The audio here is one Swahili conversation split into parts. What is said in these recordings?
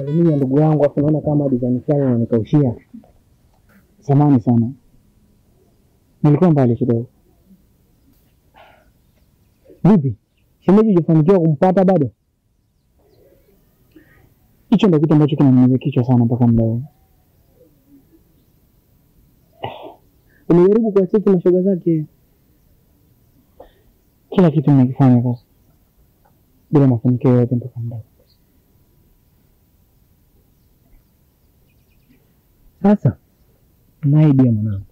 Mimi ndugu yangu afu naona kama design fulani inanikaushia. Samahani sana. Nilikuwa mbali kidogo. Vipi? Shemeji hujafanikiwa kumpata bado? Hicho ndio kitu ambacho kinaniumiza kichwa sana mpaka muda huu. Umejaribu kuacheki mashoga zake? Kila kitu nimekifanya basi. Bila mafanikio yote mpaka muda huu. Sasa na idea mwanangu.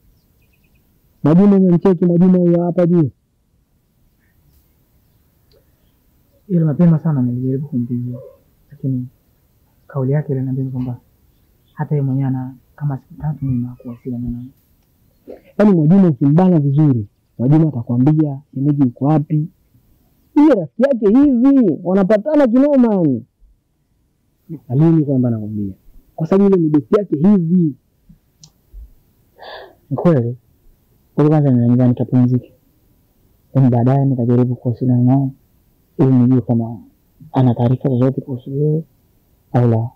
Mwajuma umemcheki Mwajuma huyo hapa juu. Ile mapema sana nilijaribu kumpigia. Lakini kauli yake ile inaniambia kwamba hata yeye mwenyewe ana kama siku 3 mimi nakuwasiliana naye. Yaani Mwajuma ukimbana vizuri, Mwajuma atakwambia shemeji yuko wapi. Yeye rafiki yake hivi, wanapatana kinoma yani. Amini kwamba nakwambia. Kwa sababu ile ni besti yake hivi. Ni kweli. Kwa kwanza ninaanza nikapumzike. Baadaye nitajaribu kuwasiliana naye ili nijue kama ana taarifa zozote kuhusu yeye au la.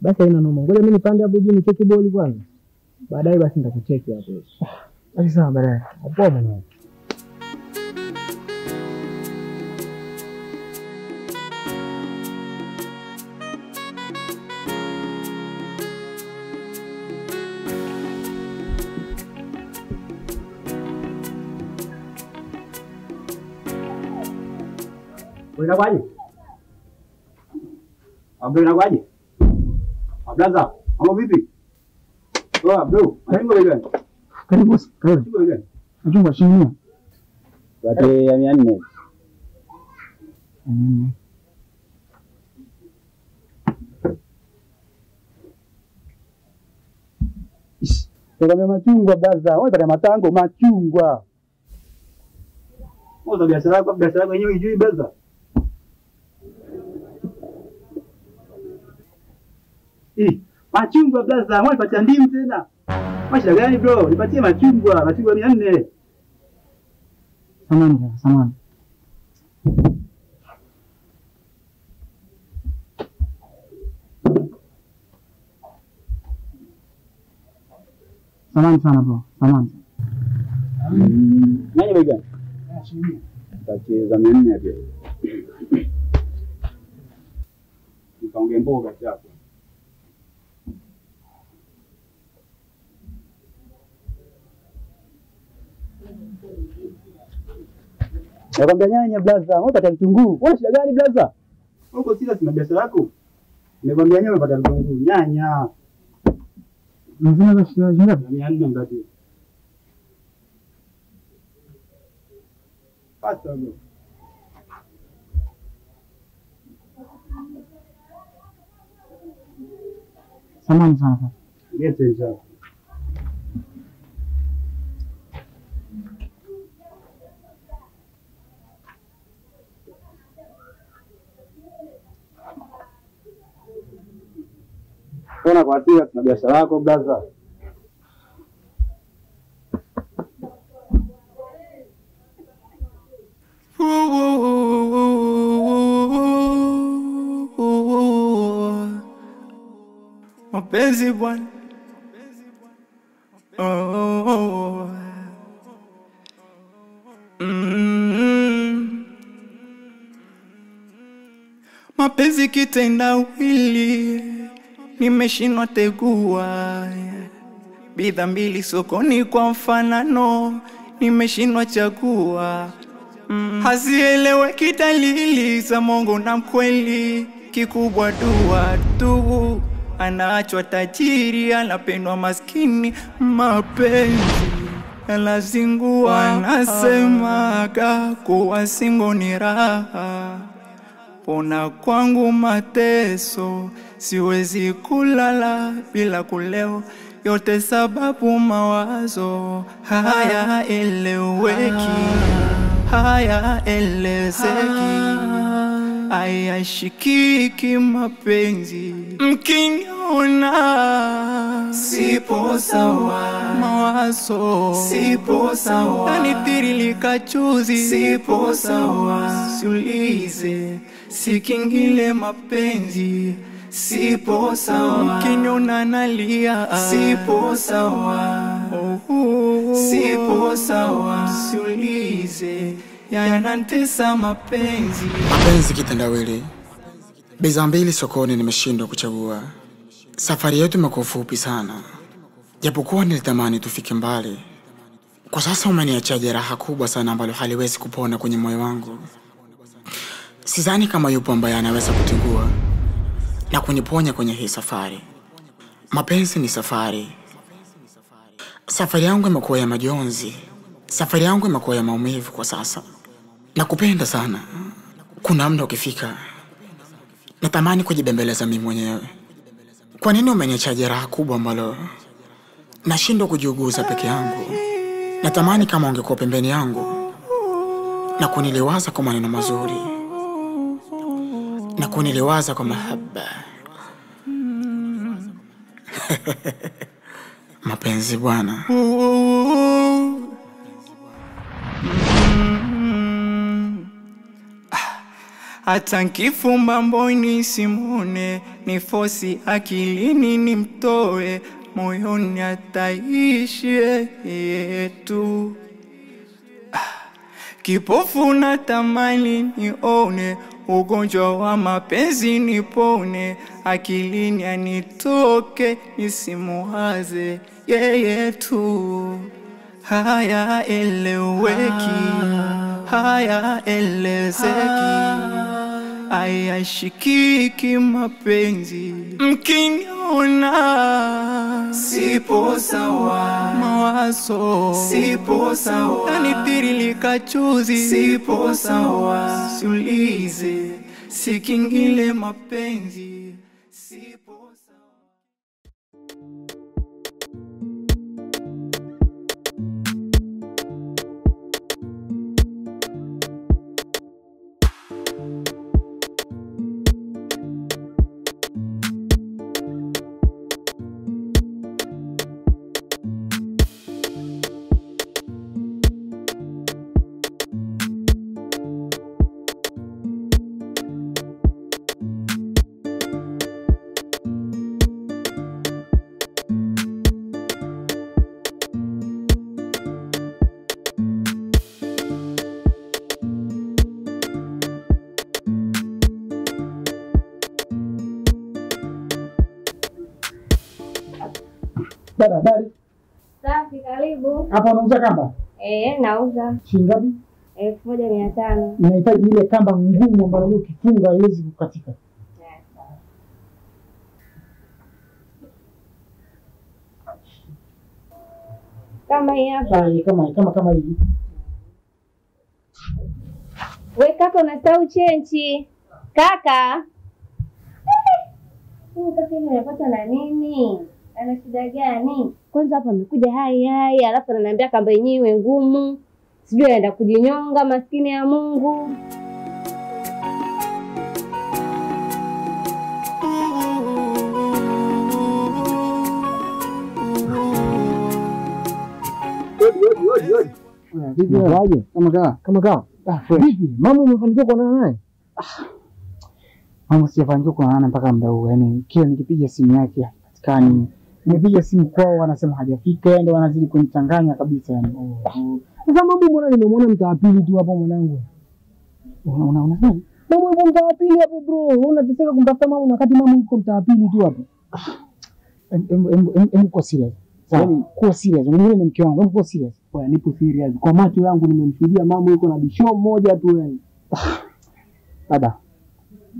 Basi haina noma. Ngoja mimi nipande hapo juu nicheki boli kwanza. Baadaye basi nitakucheki hapo. Basi sawa baadaye. Hapo mwanangu. Unakwaje? Abdul unakwaje? Ablaza, mambo vipi? Abdul, unajua gani? Karibu boss. Unajua gani? Unajua shilingi. Wate ya 400. Kwa machungwa blaza, wewe pata matango machungwa. Wewe biashara yako yenyewe hujui blaza. Machungwa blaza, wewe patia ndimu tena. Mashida gani bro? Nipatie machungwa 400. Samani. Samani sana bro. Samani. Nani bega? Tacheza 400 pia. Nikaongea mboga chako. Nakwambia nyanya blaza, wewe pata vitunguu. Wewe shida gani blaza? Uko serious na biashara yako? Nimekwambia nyanya pata vitunguu, nyanya. Unafanya kazi ya jinga 400 ngapi? Pata bro. samani sana. Lete njoo. Ona kwa tia tuna biashara yako blaza. Mapenzi bwana. Mapenzi kitendawili, nimeshindwa tegua. Bidhaa mbili sokoni kwa mfanano, nimeshindwa chagua. Hazieleweki dalili za mongo na mkweli, kikubwa dua tu. Anaachwa tajiri, anapendwa maskini, mapenzi yanazingua. Wanasemaga kuwa singo ni raha, pona kwangu mateso, siwezi kulala bila kuleo. Yote sababu mawazo haya eleweki, haya elezeki, hayashikiki mapenzi. Mkiniona sipo sawa, mawazo sipo sawa, nanitiririka chuzi sipo sawa, siulize sikingile mapenzi sipo sawa. Mkiniona nalia sipo sawa, sipo sawa, siulize yanantesa mapenzi. Mapenzi kitendawili, bidhaa mbili sokoni nimeshindwa kuchagua. Safari yetu imekuwa fupi sana, japokuwa nilitamani tufike mbali. Kwa sasa umeniachia jeraha kubwa sana ambalo haliwezi kupona kwenye moyo wangu. Sidhani kama yupo ambaye anaweza kutingua na kuniponya kwenye hii safari. Mapenzi ni safari. Safari yangu imekuwa ya majonzi. Safari yangu imekuwa ya maumivu kwa sasa. Nakupenda sana. Kuna muda ukifika natamani kujibembeleza mimi mwenyewe. Kwa nini umeniachia jeraha kubwa ambalo nashindwa kujiuguza peke yangu? Natamani kama ungekuwa pembeni yangu na kuniliwaza kwa maneno mazuri, na kuniliwaza kwa mahaba. Mapenzi bwana. Hata nkifumba mboni simone, ni fosi akilini nimtoe, moyoni ataishi yetu. Kipofu natamani nione, ugonjwa wa mapenzi nipone, akilini anitoke nisimuwaze yeye tu. Haya eleweki, haya elezeki, hayashikiki mapenzi. Mkiniona sipo sawa, mawazo sipo sawa, nanitiririka chuzi sipo sawa, siulize sikingile mapenzi sipo sawa. Dada, habari? Safi, karibu. Hapa unauza kamba? Nauza. Shilingi ngapi? 1500. Ninahitaji ile kamba ngumu ambayo ukifunga haiwezi kukatika. Kama hii hapa. Kama hii. We kaka, unasahau chenchi. Kaka. Kaka unapata na nini? Ana shida gani? Kwanza hapa amekuja hai, alafu ananiambia kamba yenyewe ngumu. Sijui anaenda kujinyonga, maskini ya Mungu. Odi. Vipi waje? Kama kaa. Vipi? Mama umefanikiwa kuonana naye? Mama sijafanikiwa kuonana mpaka muda huu. Yaani kila nikipiga simu yake hapatikani. Nimepiga simu kwao wanasema hajafika, ndio wanazidi kunichanganya kabisa yani. Sasa mambo mbona nimemwona mtaa pili tu hapo mwanangu? Unaona nini? Mambo yuko mtaa pili hapo bro. Unateseka kumtafuta mama wakati mama yuko mtaa pili tu hapo. Uko serious? Yaani kuwa serious. Mimi ni mke wangu, uko serious? Kwa nipo serious. Kwa macho yangu nimemshuhudia mama yuko na bisho mmoja tu yani. Baba.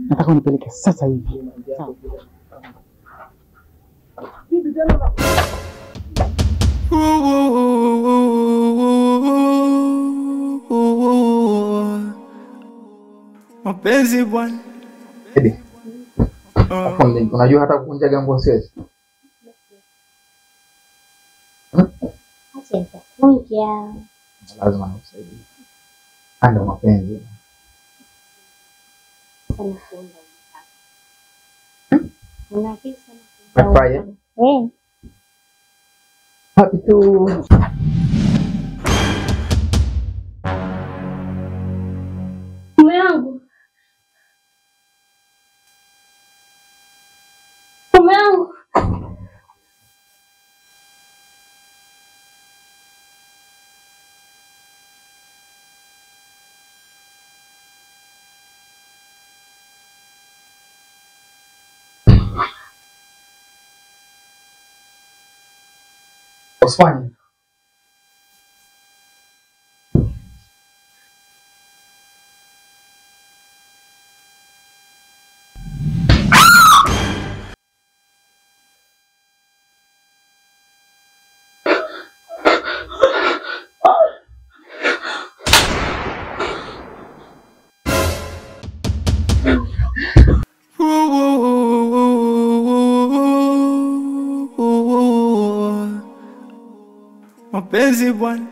Nataka unipeleke sasa hivi. Sawa. Bibi tena mapenzi bwana. Unajua hata kukunja gango siwezi. Acha kunja. Lazima nikusaidie. Ando mapenzi. Sana kuomba. Unahisi sana. Nafurahia. Happy to Mume wangu. Mume wangu. Usifanye. Mapenzi bwana.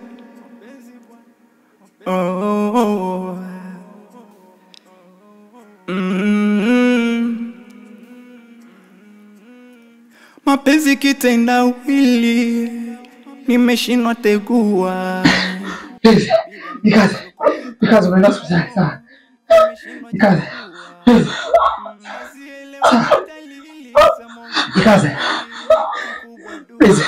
Mapenzi kitendawili, nimeshindwa tegua. Nikaze unaenda hospitali sana. Nikaze. Please.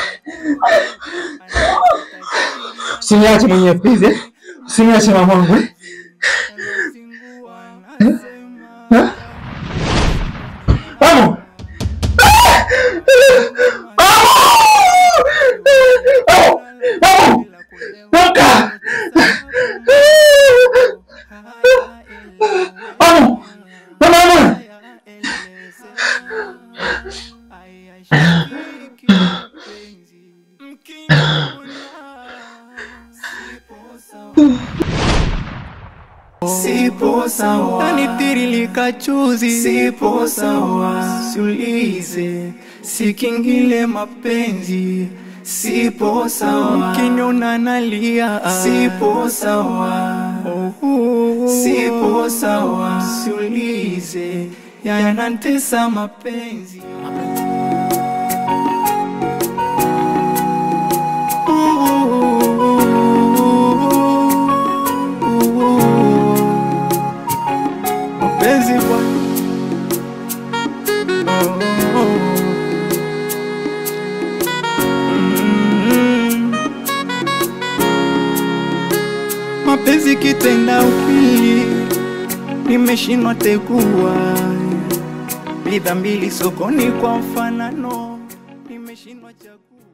Usiniache mwenyewe please. Usiniache mamangu. Vamos. Vamos. Nunca. Vamos. Vamos. Sipo sawa, nitiririka chuzi. Sipo sawa, siulize, sikingile mapenzi. Sipo sawa, kinyona nalia. Sipo sawa, sipo sawa, siulize, yanantesa mapenzi. Mapenzi bwana. Mapenzi kitendawili, nimeshindwa tegua. Bidhaa mbili sokoni kwa mfanano, nimeshindwa chagua.